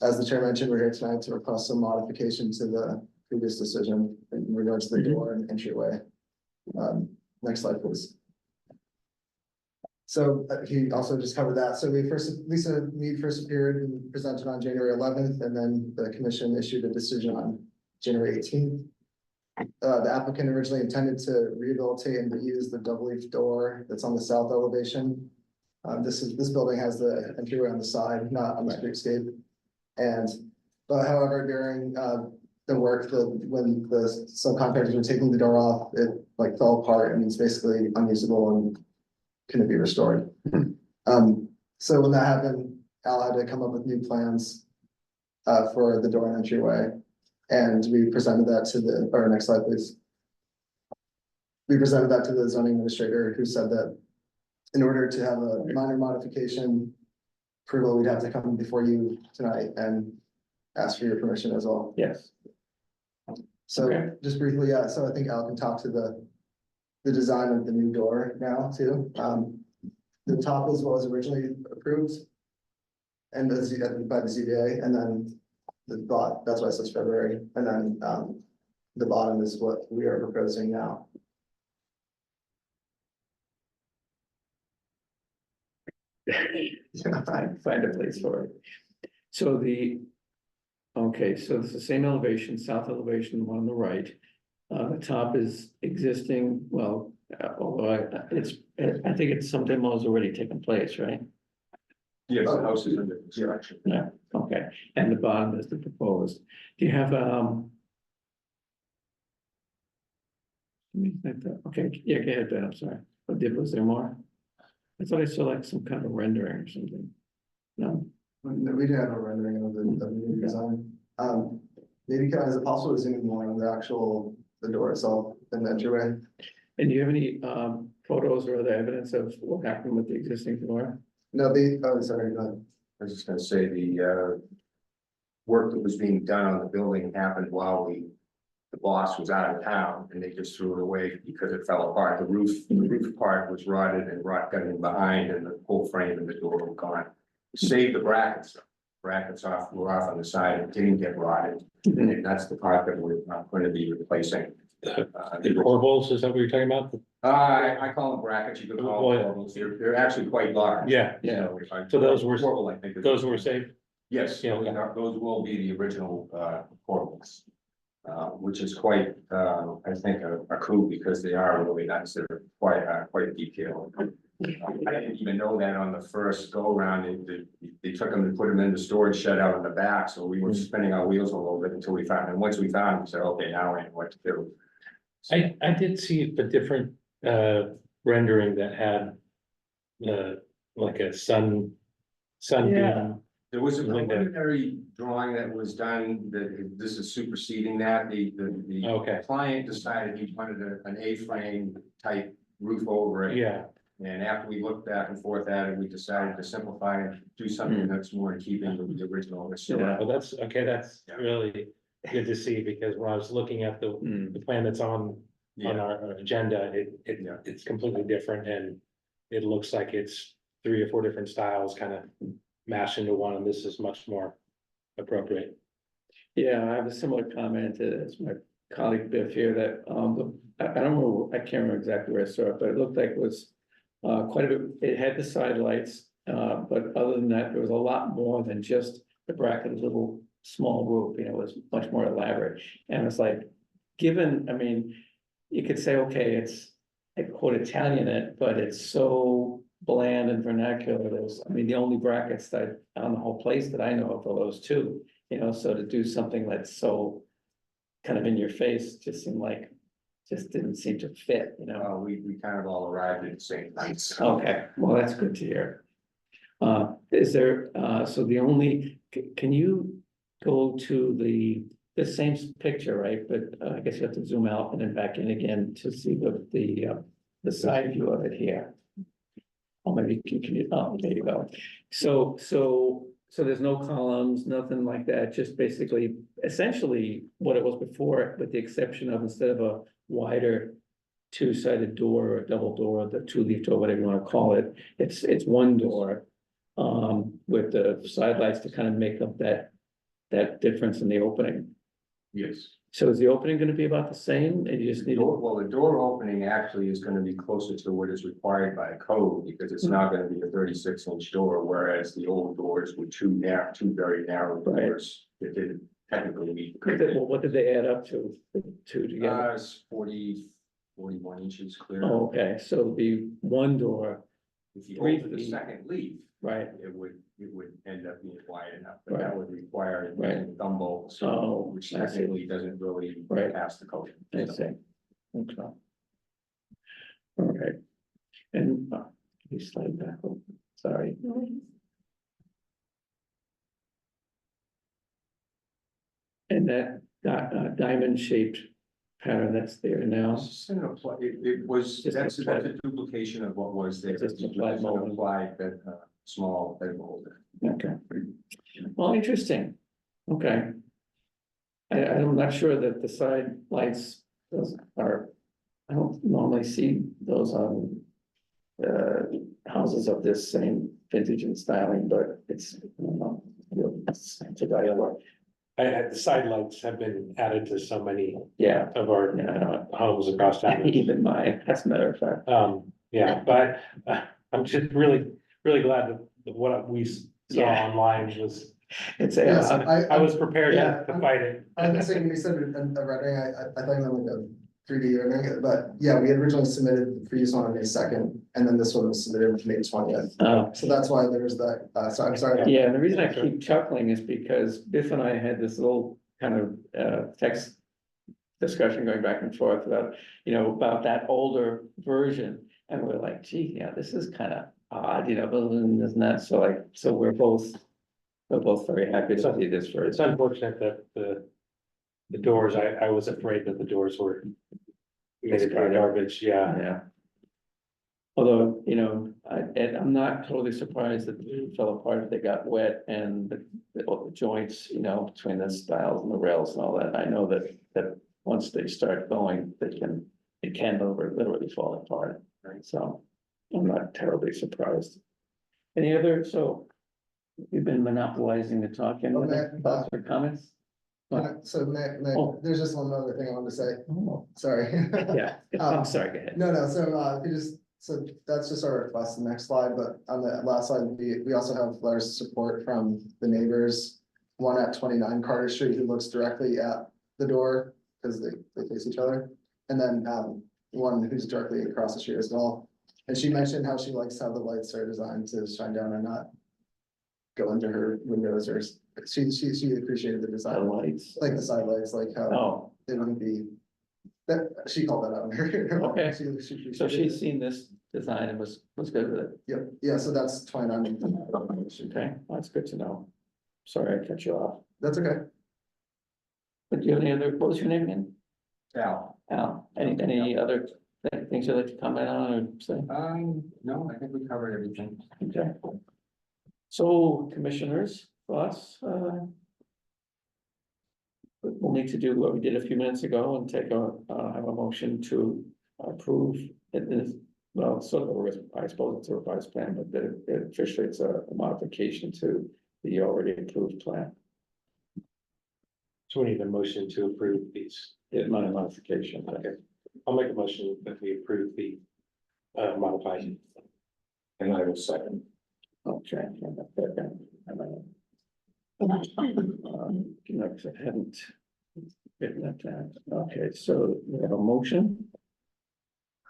as the chair mentioned, we're here tonight to request some modification to the previous decision in regards to the door and entryway. Next slide, please. So he also just covered that. So Lisa Mead first appeared and presented on January 11th, and then the commission issued a decision on January 18th. The applicant originally intended to rehabilitate and reuse the double leaf door that's on the south elevation. This building has the entryway on the side, not on the streetscape. But however, during the work, when the subcontractors were taking the door off, it like fell apart and it's basically unusable and couldn't be restored. So when that happened, Al had to come up with new plans for the door and entryway. And we presented that to next slide, please. We presented that to the zoning administrator, who said that in order to have a minor modification approval, we'd have to come before you tonight and ask for your permission as well.
Yes.
So
Okay.
just briefly, yeah, so I think Al can talk to the design of the new door now too. The top is what was originally approved and by the ZBA, and then that's why it says February, and then the bottom is what we are proposing now.
Find a place for it. So okay, so it's the same elevation, south elevation, one on the right. The top is existing, well, although I think it's some demos already taken place, right?
Yes, the house is under construction.
Yeah, okay, and the bottom is the proposed. Do you have, okay, yeah, go ahead, Ben, I'm sorry. Was there more? I thought I saw like some kind of rendering or something. No?
We didn't have a rendering of the new design. Maybe is it possible to zoom in more on the door itself and the entryway?
And do you have any photos or other evidence of what happened with the existing door?
No, sorry, go ahead.
I was just gonna say the work that was being done on the building happened while the boss was out of town, and they just threw it away because it fell apart. The roof part was rotted and rot got in behind, and the whole frame and the door were gone. Saved the brackets. Brackets were off on the side and didn't get rotted, and that's the part that we're going to be replacing.
The corbels, is that what you're talking about?
I call them brackets. You could call them corbels. They're actually quite large.
Yeah,
Yeah.
So those were-
Corbel, I think.
those were saved?
Yes,
Yeah.
those will be the original corbels. Which is quite, I think, a coup, because they are really nice. They're quite detailed. I didn't even know that on the first go around. They took them and put them in the storage shed out in the back, so we were spinning our wheels a little bit until we found them. Once we found them, we said, okay, now I know what to do.
I did see a different rendering that had like a sunbeam.
There was a
Window.
preliminary drawing that was done, that this is superseding that, the
Okay,
client decided he wanted an A-frame type roof over it.
yeah,
And after we looked back and forth at it, we decided to simplify and do something that's more in keeping with the original.
Yeah.
well, that's, okay, that's
Yeah.
really good to see, because when I was looking at the plan that's on
Yeah,
our agenda,
Yeah.
it's completely different, and it looks like it's 3 or 4 different styles kind of mashed into one, and this is much more appropriate.
Yeah, I have a similar comment as my colleague Biff here, that, I don't know, I can't remember exactly where I saw it, but it looked like it was quite a bit, it had the side lights, But other than that, there was a lot more than just the bracketed little small roof, you know, it was much more elaborate. And it's like, given, I mean, you could say, okay, it's, I quote Italian it, but it's so bland and vernacular. There's, I mean, the only brackets that on the whole place that I know of are those two, you know, so to do something that's so kind of in your face just seemed like, just didn't seem to fit, you know?
We kind of all arrived at the same night.
Okay, well, that's good to hear. Is there, so the only, can you go to the same picture, right? But I guess you have to zoom out and then back in again to see the side view of it here. Oh, maybe you, oh, there you go. So there's no columns, nothing like that, just basically, essentially what it was before, with the exception of instead of a wider two-sided door or a double door, the two-leaf door, whatever you want to call it, it's one door. With the side lights to kind of make up that difference in the opening.
Yes.
So is the opening gonna be about the same, and you just need?
Well, the door opening actually is gonna be closer to what is required by code, because it's not gonna be a 36-inch door, whereas the old doors were two very narrow
Right.
doors that didn't technically meet.
Well, what did they add up to, the two together?
It's 41 inches clear.
Oh, okay, so it'll be one door,
If you
3
open the
feet.
second leaf,
right?
it would end up being wide enough, but that would require
Right.
a thumble,
Oh,
so which
I see.
technically doesn't really
Right.
pass the code.
I see. Okay. All right, and, can you slide back, over? Sorry. And that, diamond shaped pattern that's there now.
It was,
Just
that's
applied.
a duplication of what was there.
Just applied molding.
Applied, but small bed molder.
Okay. Well, interesting. Okay. I'm not sure that the side lights, those are, I don't normally see those on houses of this same vintage and styling, but it's, I don't know. It's a dialogue.
The side lights have been added to so many
Yeah,
of our
yeah,
homes across town.
even mine, as a matter of fact.
Yeah, but I'm just really glad that what we saw
Yeah.
online was,
It's
Yes,
a,
I was prepared
Yeah.
to fight it.
I was saying, when you said a rendering, I thought you meant like a 3D rendering, but yeah, we had originally submitted the previous one on May 2nd, and then this one was submitted on May 20th. So that's why there's that, so I'm sorry.
yeah, and the reason I keep chuckling is because Biff and I had this little kind of text discussion going back and forth about, you know, about that older version. And we're like, gee, yeah, this is kind of odd, you know, but isn't that, so like, so we're both very happy to see this
It's
version.
unfortunate that the doors, I was afraid that the doors were made into garbage, yeah.
Yeah. Although, you know, I'm not totally surprised that it fell apart if they got wet and the joints, you know, between the stiles and the rails and all that. I know that once they start going, it can literally fall apart, right? So I'm not terribly surprised. Any other, so you've been monopolizing the talk, any other thoughts or comments?
So
Oh.
there's just one other thing I wanted to say,
Oh,
sorry.
yeah, I'm sorry, go ahead.
No, so that's just our request, the next slide, but on the last slide, we also have letters of support from the neighbors. One at 29 Carter Street, who looks directly at the door, because they face each other. And then one who's directly across the street as well. And she mentioned how she likes how the lights are designed to shine down and not go into her windows, or she appreciated the
The
design,
lights.
like the side lights, like how
Oh,
it wouldn't be. That, she called that out. in her-
Okay.
She appreciated
so
it.
she's seen this design and was good with it.
Yep, yeah, so that's 29.
Okay, well, that's good to know. Sorry, I cut you off.
That's okay.
But do you have any other, what was your name again?
Al,
Al, any other things you'd like to comment on or say?
no, I think we covered everything.
Okay. So commissioners, thoughts, we'll need to do what we did a few minutes ago and take have a motion to approve. It is, well, sort of, I suppose it's a revised plan, but officially it's a modification to the already approved plan.
So we need a motion to approve these.
It's not a modification.
Okay, I'll make a motion that we approve the modified.
And I will second.
Okay. No, 'cause I hadn't written that down. Okay, so we have a motion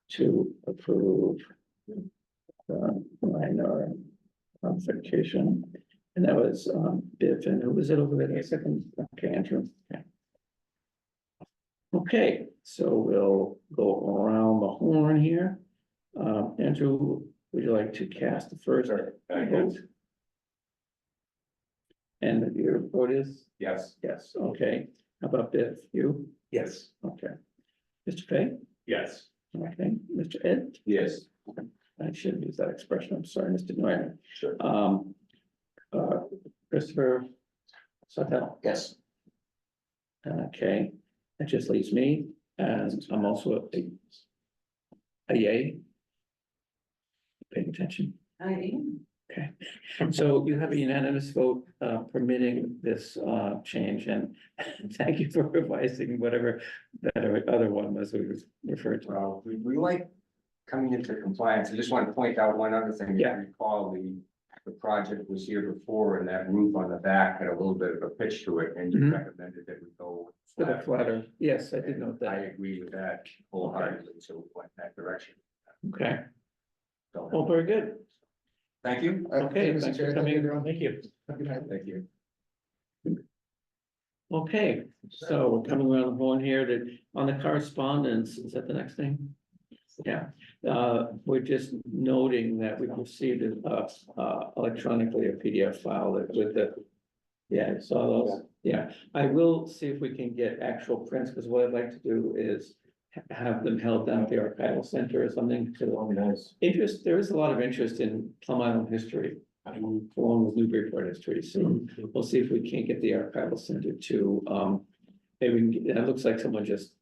to approve minor modification, and that was Biff, and who was it over there? Second, okay, Andrew. Okay. Okay, so we'll go around the horn here. Andrew, would you like to cast the first vote? And your vote is?
Yes.
Yes, okay. How about Biff, you?
Yes.
Okay. Mr. Fay?
Yes.
Okay, Mr. Ed?
Yes.
I shouldn't use that expression, I'm sorry, Mr. Neumann.
Sure.
Christopher Sawtell?
Yes.
Okay, that just leaves me, and I'm also a yay. Paying attention.
I am.
Okay, so you have a unanimous vote permitting this change, and thank you for revising whatever that other one was we referred to.
Well, we like coming into compliance. I just want to point out one other thing. If you
Yeah.
recall, the project was here before and that roof on the back had a little bit of a pitch to it and you
Mhm.
recommended that we go.
For the flatter, yes, I did note
I
that.
agree with that wholeheartedly, so we went that direction.
Okay,
So,
well, very good.
thank you.
Okay,
Mr.
thanks
Chair,
for
thank you,
coming.
everyone.
Thank you.
Have a good night.
Thank you.
Okay, so we're coming around the horn here that on the correspondence, is that the next thing? Yeah, we're just noting that we've received electronically a PDF file that with the. Yeah, saw those, yeah, I will see if we can get actual prints, because what I'd like to do is. Have them held down at the archival center or something to
Nice.
interest, there is a lot of interest in Plum Island history. Along with Newburyport history, so we'll see if we can't get the archival center to, maybe, we can it looks like someone just.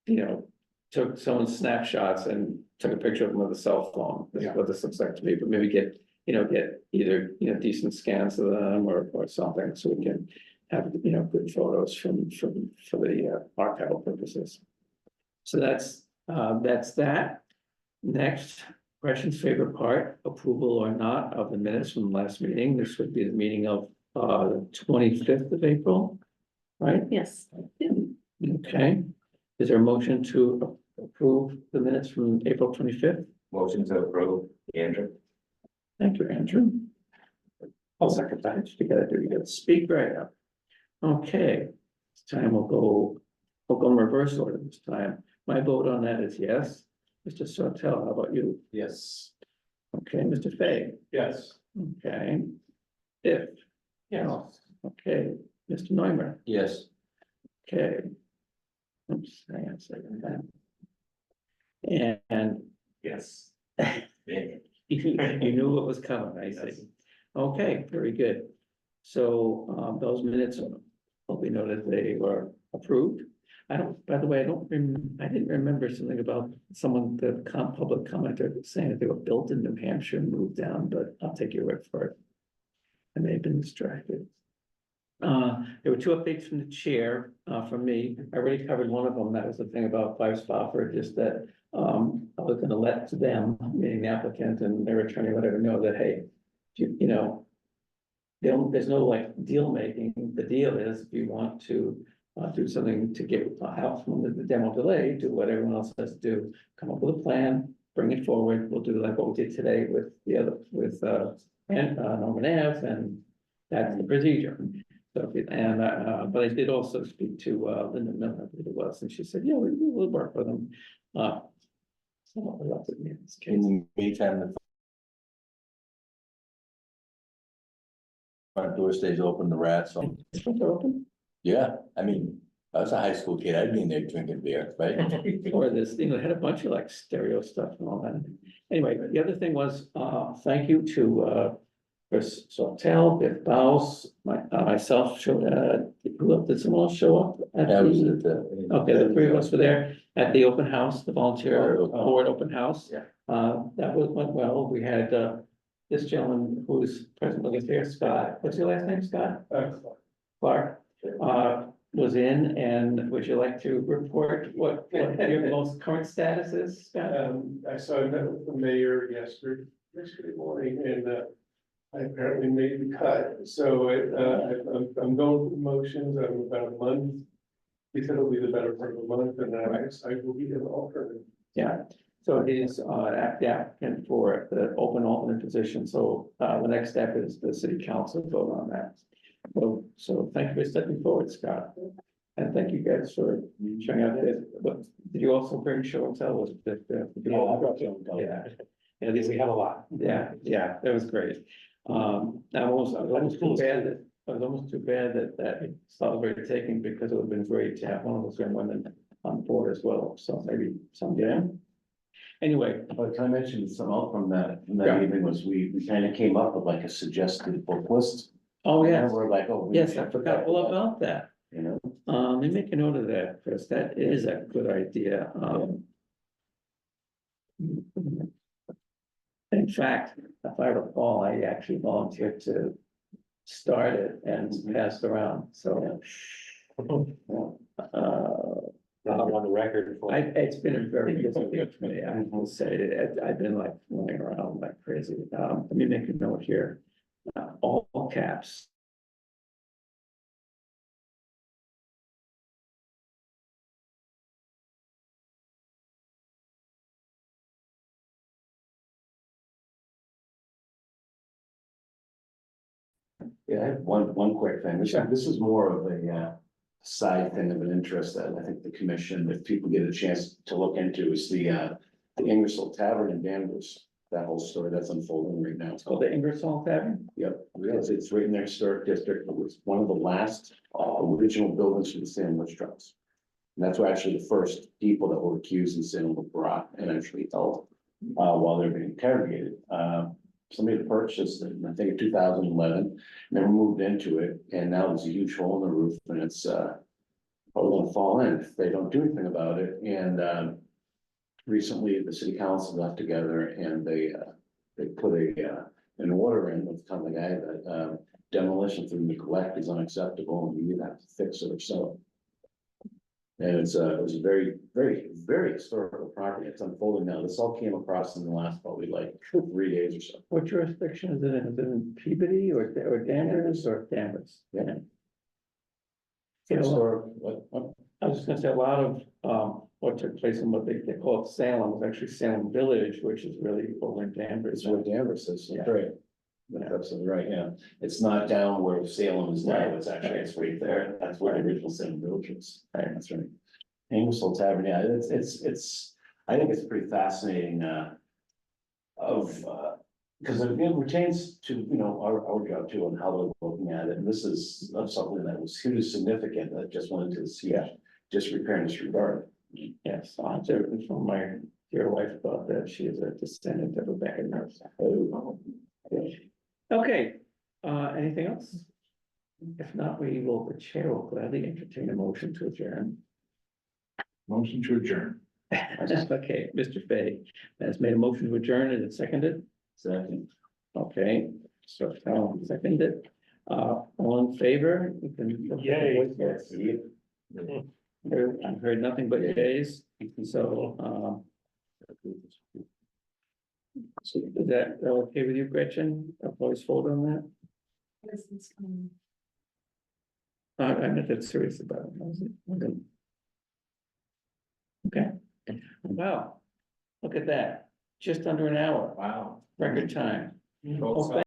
You know, took someone's snapshots and took a picture of them with a cell phone, this is what this looks like to me, but maybe get. Get either, decent scans of them or something, so we can have, good photos for the archival purposes. So that's that. Next, questions, favorite part, approval or not of the minutes from the last meeting. This would be the meeting of the 25th of April, right?
Yes.
Okay. Is there a motion to approve the minutes from April 25th?
Motion to approve, Andrew.
Thank you, Andrew. I'll second that. You gotta speak right up. Okay, this time we'll go in reverse order this time. My vote on that is yes. Mr. Sawtell, how about you?
Yes.
Okay, Mr. Fay,
Yes.
okay. If,
Yes.
okay, Mr. Neumer,
Yes.
okay. Oops, hang on a second. And
Yes.
you knew what was coming, I see. Okay, very good. So, those minutes will be noted they were approved. I don't, by the way, I didn't remember something about someone, the public commenter saying that they were built in New Hampshire and moved down, but I'll take your word for it. I may have been distracted. There were two updates from the chair, from me. I already covered one of them. That was the thing about 5 Spofford, just that, I was gonna let them, meaning the applicant and their attorney, whatever, know that, hey, there's no like deal making. The deal is if you want to do something to get out from the demo delay, do what everyone else has to do, come up with a plan, bring it forward. We'll do like what we did today with the other, with Norman Ave, and that's the procedure. So, but I did also speak to Linda Miller, I believe it was, and she said, yeah, we'll work with them. Somewhat reluctantly in this case.
In the meantime, the front door stays open, the rats, so,
Is front door open?
yeah, I mean, I was a high school kid, I'd be in there drinking beer, right?
Or this, they had a bunch of like stereo stuff and all that. Anyway, the other thing was, thank you to Chris Sawtell, Biff Baus, myself, did someone else show up? At
That was
the-
at the.
Okay, the three of us were there at the open house, the volunteer
Oh,
board open house.
Yeah.
That went well. We had this gentleman who's presently here, Scott. What's your last name, Scott? Clark. Was in, and would you like to report what your most current status is, Scott?
I met with the mayor yesterday morning, and
I apparently made the cut, so I'm going through motions, I'm about a month. He said it'll be the better part of a month, and then I will be an alternate.
Yeah, so he's the applicant for the open alternate position, so the next step is the city council vote on that. So thank you for stepping forward, Scott. And thank you guys for showing up there. But did you also bring show and tell? Was it
I brought show and tell.
Yeah. Yeah, these,
We have a lot.
yeah, that was great. I was almost too bad that, it was almost too bad that it stopped taking, because it would have been great to have one of those young women on board as well, so maybe someday. Anyway,
But can I mention something else from that
Yeah.
evening was we kind of came up with like a suggested book list.
oh,
And
yes,
we're like, oh. we
yes, I
should
forgot all
that,
about that.
You know,
Let me make a note of that, because that is a good idea. In fact, if I recall, I actually volunteered to start it and pass it around, so.
Now I'm on the record for.
It's been a very busy week for me, I have to say, I've been like running around like crazy. Let me make a note here, all caps.
yeah, I have one quick thing.
Sure.
This is more of a side thing of an interest that I think the commission, if people get a chance to look into, is the Ingersoll Tavern in Danvers. That whole story that's unfolding right now.
It's called the Ingersoll Tavern.
Yep, it's right in their historic district. It was one of the last original buildings for the sandwich trucks. And that's where actually the first people that were accused in sin were brought and actually held while they were being interrogated. Somebody purchased it, I think in 2011, never moved into it, and now there's a huge hole in the roof, and it's probably gonna fall in if they don't do anything about it. And recently, the city council got together and they put an order in with telling the guy that demolition through neglect is unacceptable and you either have to fix it or sell it. And it was a very, very, very historical property. It's unfolding now. This all came across in the last probably like 3 days or so.
What jurisdiction is it in? Is it in Peabody or Danvers or Danvers?
Yeah.
You know,
Historic, what?
I was just gonna say, a lot of what took place in what they call it Salem was actually Salem Village, which is really over in Danvers.
It's where Danvers is,
Yeah.
that's right. That's absolutely right, yeah. It's not down where Salem is now,
Right.
it's actually, it's right there. That's where the original Salem Village is.
Right.
That's right. Ingersoll Tavern, yeah, it's, I think it's pretty fascinating, because it pertains to, you know, our job too, and how they're looking at it. And this is something that was hugely significant that just went into the sea, just repair and disregard.
Yes, from my dear wife about that. She is a descendant of Rebecca Nurse. Okay, anything else? If not, the chair will gladly entertain a motion to adjourn.
Motion to adjourn.
Okay, Mr. Fay has made a motion to adjourn. Is it seconded?
Second.
Okay, so Alan seconded. All in favor? You can-
Yay.
Yes. I've heard nothing but yays, so, so is that okay with you, Gretchen? A voice vote on that? I'm not that serious about it. Okay, wow, look at that, just under an hour,
Wow.
record time.
Both
Okay.